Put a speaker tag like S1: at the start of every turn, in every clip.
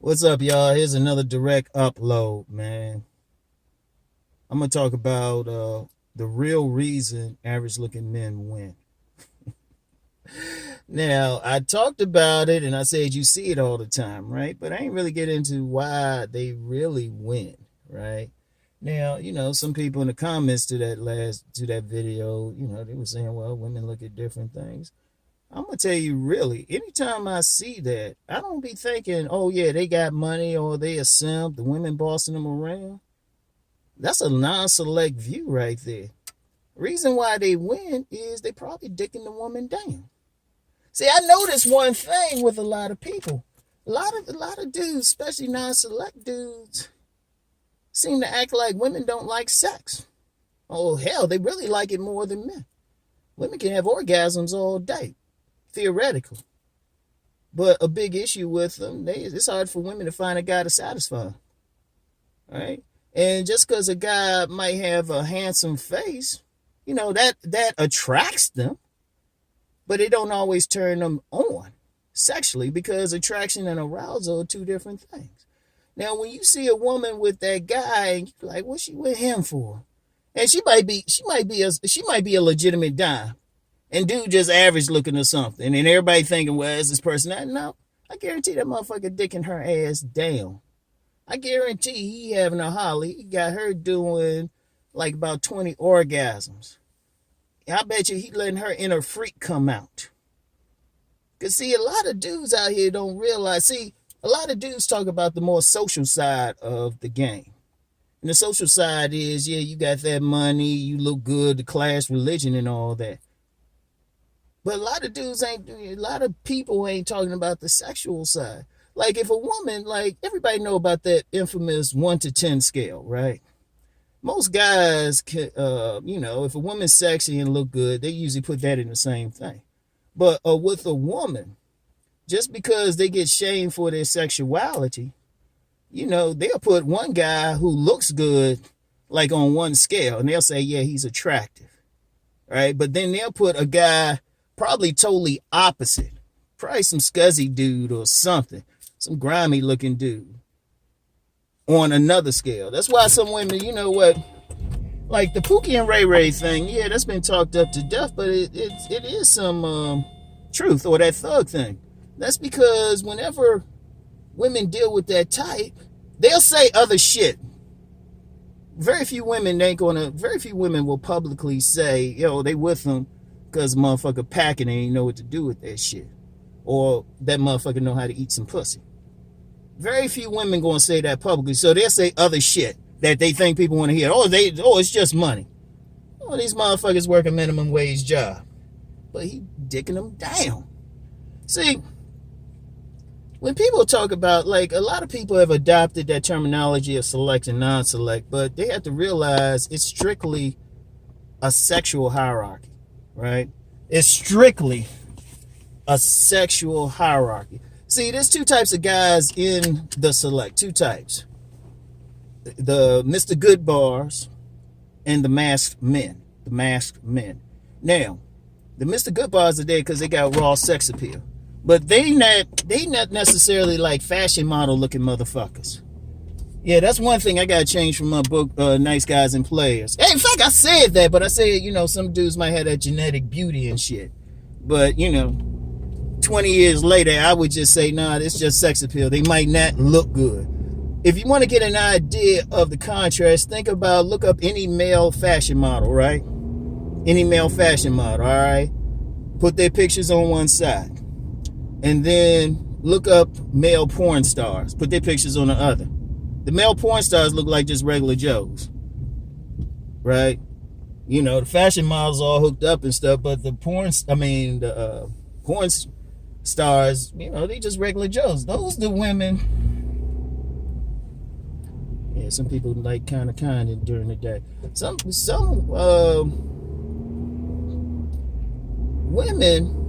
S1: What's up, y'all? Here's another direct upload, man. I'm gonna talk about the real reason average looking men win. Now, I talked about it and I said you see it all the time, right? But I ain't really get into why they really win, right? Now, some people in the comments to that video, they were saying, well, women look at different things. I'm gonna tell you really, anytime I see that, I don't be thinking, oh yeah, they got money or they a simp, the women bossing them around. That's a non-select view right there. Reason why they win is they probably dicking the woman down. See, I noticed one thing with a lot of people. A lot of dudes, especially non-select dudes, seem to act like women don't like sex. Oh hell, they really like it more than men. Women can have orgasms all day, theoretically. But a big issue with them, it's hard for women to find a guy to satisfy them, right? And just because a guy might have a handsome face, that attracts them, but it don't always turn them on sexually, because attraction and arousal are two different things. Now, when you see a woman with that guy, and you're like, what's she with him for? And she might be a legitimate dime, and dude just average looking or something, and everybody thinking, well, is this person that? No, I guarantee that motherfucker dicking her ass down. I guarantee he having a holly. He got her doing like about 20 orgasms. I bet you he letting her inner freak come out. Because, see, a lot of dudes out here don't realize. See, a lot of dudes talk about the more social side of the game. And the social side is, yeah, you got that money, you look good, the class, religion, and all that. But a lot of people ain't talking about the sexual side. Like if a woman, like everybody know about that infamous 1 to 10 scale, right? Most guys, if a woman's sexy and look good, they usually put that in the same thing. But with a woman, just because they get shamed for their sexuality, they'll put one guy who looks good like on one scale, and they'll say, yeah, he's attractive, right? But then they'll put a guy probably totally opposite, probably some scuzzy dude or something, some grimy looking dude on another scale. That's why some women, like the Pookie and Ray Ray thing, yeah, that's been talked up to death, but it is some truth, or that thug thing. That's because whenever women deal with that type, they'll say other shit. Very few women will publicly say, yo, they with them because motherfucker packing and ain't know what to do with that shit. Or that motherfucker know how to eat some pussy. Very few women gonna say that publicly, so they'll say other shit that they think people want to hear. It's just money. Oh, these motherfuckers work a minimum wage job, but he dicking them down. See, when people talk about, like, a lot of people have adopted that terminology of select and non-select, but they have to realize it's strictly a sexual hierarchy, right? It's strictly a sexual hierarchy. See, there's two types of guys in the select. Two types. The Mr. Good Bars and the masked men. The masked men. Now, the Mr. Good Bars are there because they got raw sex appeal. But they not necessarily like fashion model looking motherfuckers. Yeah, that's one thing I got to change from my book, Nice Guys and Players. Hey, in fact, I said that, but I said, some dudes might have that genetic beauty and shit. But, 20 years later, I would just say, nah, it's just sex appeal. They might not look good. If you want to get an idea of the contrast, look up any male fashion model, right? Any male fashion model, all right? Put their pictures on one side. And then look up male porn stars. Put their pictures on the other. The male porn stars look like just regular Joes, right? The fashion models all hooked up and stuff, but the porn stars, they just regular Joes. Those the women. Yeah, some people like kind of during the day. Some women,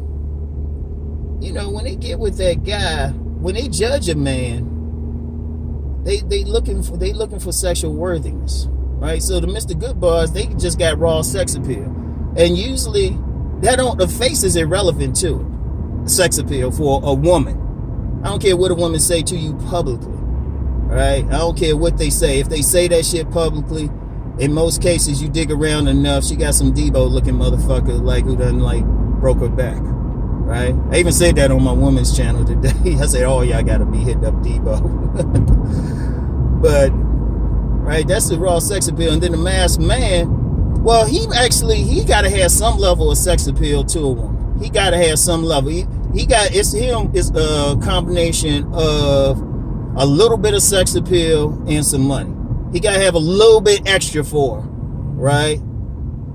S1: when they get with that guy, when they judge a man, they looking for sexual worthiness, right? So the Mr. Good Bars, they just got raw sex appeal, and usually the face is irrelevant to it. Sex appeal for a woman. I don't care what a woman say to you publicly. Right? I don't care what they say. If they say that shit publicly, in most cases, you dig around enough, she got some Debo looking motherfucker like who done like broke her back. Right? I even said that on my woman's channel today. I said, oh, y'all gotta be hitting up Debo. But, right, that's the raw sex appeal. And then the masked man, well, he gotta have some level of sex appeal to a woman. He gotta have some level. It's a combination of a little bit of sex appeal and some money. He gotta have a little bit extra for her, right?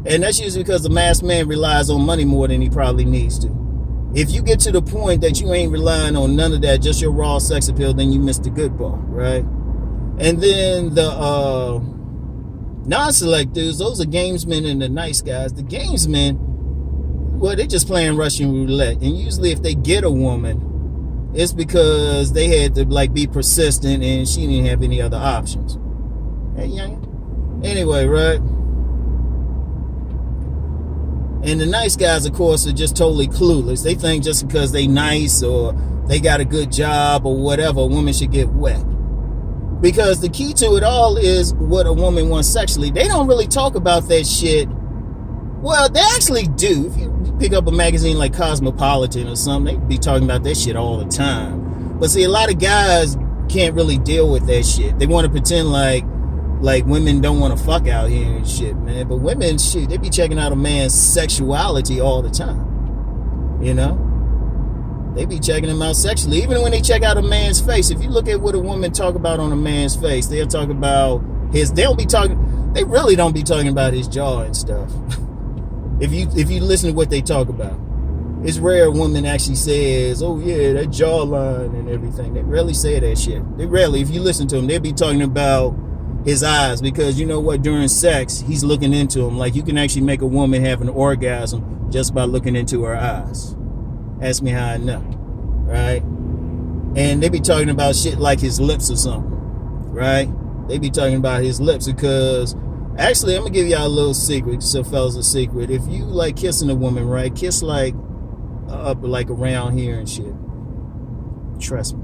S1: And that's usually because the masked man relies on money more than he probably needs to. If you get to the point that you ain't relying on none of that, just your raw sex appeal, then you missed the good part, right? And then the non-select dudes, those are gamesmen and the nice guys. The gamesmen, well, they're just playing Russian roulette. And usually if they get a woman, it's because they had to like be persistent and she didn't have any other options. Hey, young. Anyway, right? And the nice guys, of course, are just totally clueless. They think just because they nice or they got a good job or whatever, a woman should get wet. Because the key to it all is what a woman wants sexually. They don't really talk about that shit. Well, they actually do. If you pick up a magazine like Cosmopolitan or something, they be talking about that shit all the time. But see, a lot of guys can't really deal with that shit. They want to pretend like women don't want to fuck out here and shit, man. But women, shit, they be checking out a man's sexuality all the time. You know? They be checking him out sexually. Even when they check out a man's face, if you look at what a woman talk about on a man's face, they'll talk about they really don't be talking about his jaw and stuff. If you listen to what they talk about. It's rare a woman actually says, oh yeah, that jawline and everything. They rarely say that shit. They rarely, if you listen to them, they'll be talking about his eyes, because you know what, during sex, he's looking into them. Like, you can actually make a woman have an orgasm just by looking into her eyes. Ask me how I know, right? And they be talking about shit like his lips or something, right? They be talking about his lips because, actually, I'm gonna give y'all a little secret, so fellas, a secret. If you like kissing a woman, right, kiss like up like around here and shit. Trust me.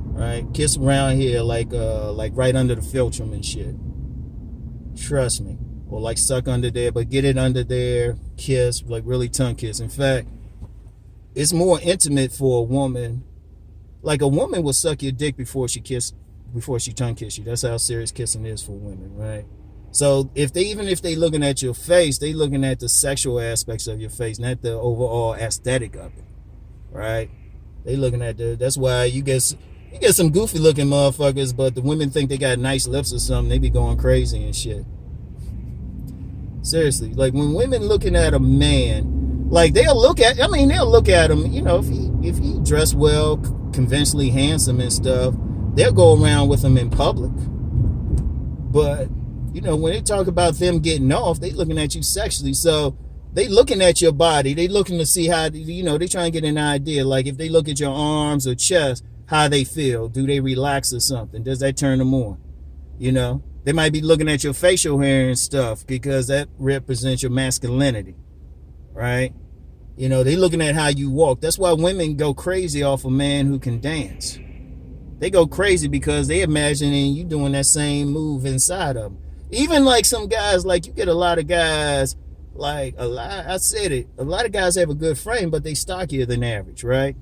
S1: Right? Kiss around here like right under the philtrum and shit. Trust me. Or like suck under there, but get it under there, kiss, like really tongue kiss. In fact, it's more intimate for a woman. Like, a woman will suck your dick before she tongue kiss you. That's how serious kissing is for women, right? So if they looking at your face, they looking at the sexual aspects of your face, not the overall aesthetic of it, right? They looking at that's why you get some goofy looking motherfuckers, but the women think they got nice lips or something. They be going crazy and shit. Seriously, like when women looking at a man, like they'll look at him, you know, if he dressed well, conventionally handsome and stuff, they'll go around with him in public. But, you know, when they talk about them getting off, they looking at you sexually. So they looking at your body. They looking to see how, you know, they trying to get an idea. Like if they look at your arms or chest, how they feel. Do they relax or something? Does that turn them on? You know, they might be looking at your facial hair and stuff because that represents your masculinity, right? You know, they looking at how you walk. That's why women go crazy off a man who can dance. They go crazy because they imagining you doing that same move inside of them. Even like some guys, like you get a lot of guys, like a lot of guys have a good frame, but they stockier than average, right?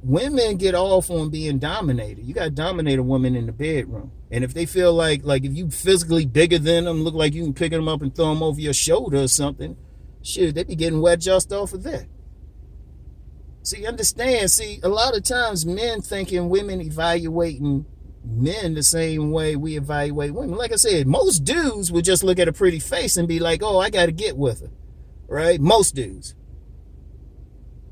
S1: Women get off on being dominated. You got to dominate a woman in the bedroom. And if they feel like if you physically bigger than them, look like you can pick them up and throw them over your shoulder or something, shit, they be getting wet just off of that. See, understand, a lot of times men thinking women evaluating men the same way we evaluate women. Like I said, most dudes would just look at a pretty face and be like, oh, I got to get with her, right? Most dudes.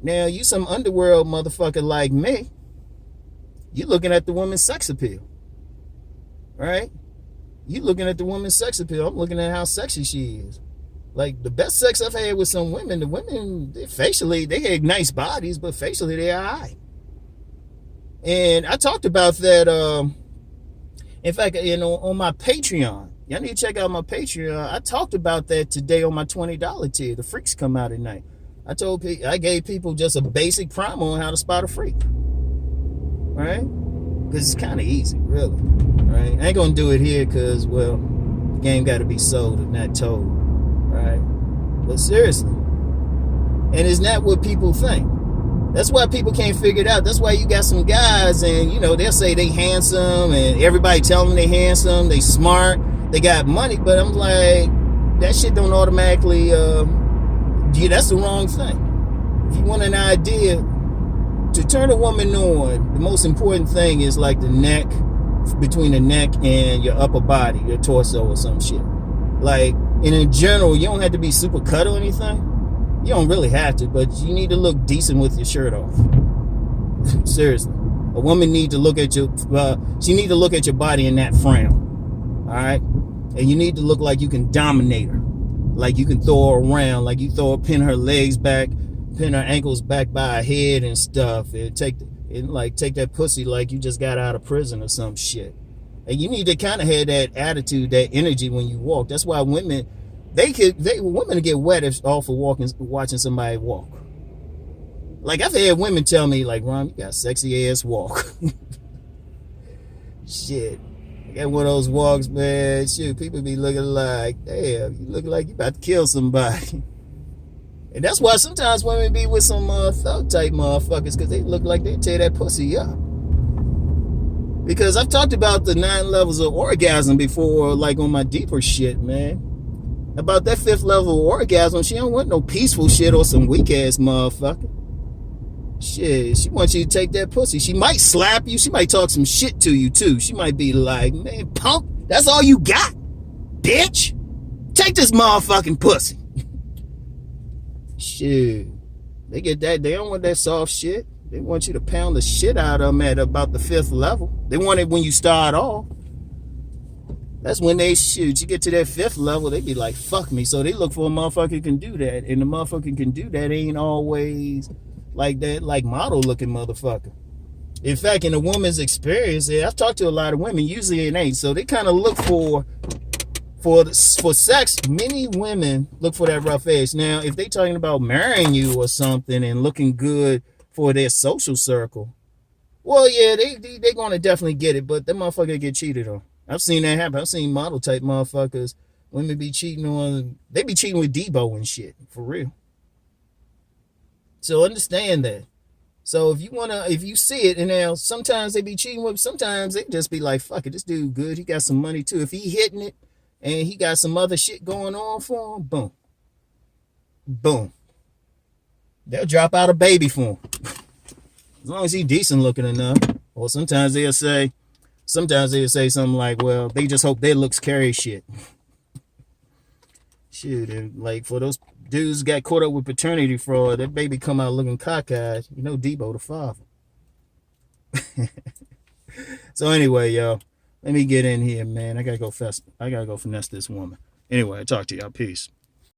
S1: Now, you some underworld motherfucker like me, you looking at the woman's sex appeal, right? You looking at the woman's sex appeal. I'm looking at how sexy she is. Like, the best sex I've had with some women, the women, they had nice bodies, but facially, they're all right. And I talked about that, in fact, you know, on my Patreon. Y'all need to check out my Patreon. I talked about that today on my $20 tier. The freaks come out at night. I gave people just a basic primer on how to spot a freak, right? Because it's kind of easy, really, right? I ain't gonna do it here because, well, the game got to be sold and not told, right? But seriously, and it's not what people think. That's why people can't figure it out. That's why you got some guys, and they'll say they handsome, and everybody tell them they handsome, they smart, they got money, but I'm like, that shit don't automatically. That's the wrong thing. If you want an idea to turn a woman on, the most important thing is like the neck, between the neck and your upper body, your torso or some shit. Like, and in general, you don't have to be super cut or anything. You don't really have to, but you need to look decent with your shirt off. Seriously, a woman need to look at your. She need to look at your body in that frown. All right, and you need to look like you can dominate her, like you can throw her around, like you pin her legs back, pin her ankles back by her head and stuff, and take that pussy like you just got out of prison or some shit. And you need to kind of have that attitude, that energy when you walk. That's why women. Women get wet off of watching somebody walk. Like, I've had women tell me, like, Ron, you got sexy ass walk. Shit. I got one of those walks, man. Shoot, people be looking like, damn, you look like you about to kill somebody. And that's why sometimes women be with some thug type motherfuckers, because they look like they tear that pussy up. Because I've talked about the 9 levels of orgasm before, like on my deeper shit, man. About that 5th level of orgasm, she don't want no peaceful shit or some weak ass motherfucker. Shit, she wants you to take that pussy. She might slap you. She might talk some shit to you too. She might be like, man, punk, that's all you got? Bitch, take this motherfucking pussy. Shit, they get that. They don't want that soft shit. They want you to pound the shit out of them at about the 5th level. They want it when you start off. That's when they shoot. You get to that 5th level, they be like, fuck me. So they look for a motherfucker who can do that. And the motherfucker can do that ain't always like that, like model looking motherfucker. In fact, in a woman's experience, I've talked to a lot of women, usually it ain't. So they kind of look for sex. Many women look for that rough edge. Now, if they talking about marrying you or something and looking good for their social circle, well, yeah, they gonna definitely get it, but that motherfucker get cheated on. I've seen that happen. I've seen model type motherfuckers, women be cheating on, they be cheating with Debo and shit, for real. So understand that. So if you see it, and now sometimes they be cheating with, sometimes they just be like, fuck it, this dude good, he got some money too. If he hitting it and he got some other shit going on for him, boom. Boom. They'll drop out a baby for him. As long as he decent looking enough. Or sometimes they'll say something like, well, they just hope their looks carry shit. Shoot, like for those dudes got caught up with paternity fraud, that baby come out looking cockeyed. You know Debo the father. So anyway, y'all, let me get in here, man. I gotta go finesse this woman. Anyway, I talk to y'all. Peace.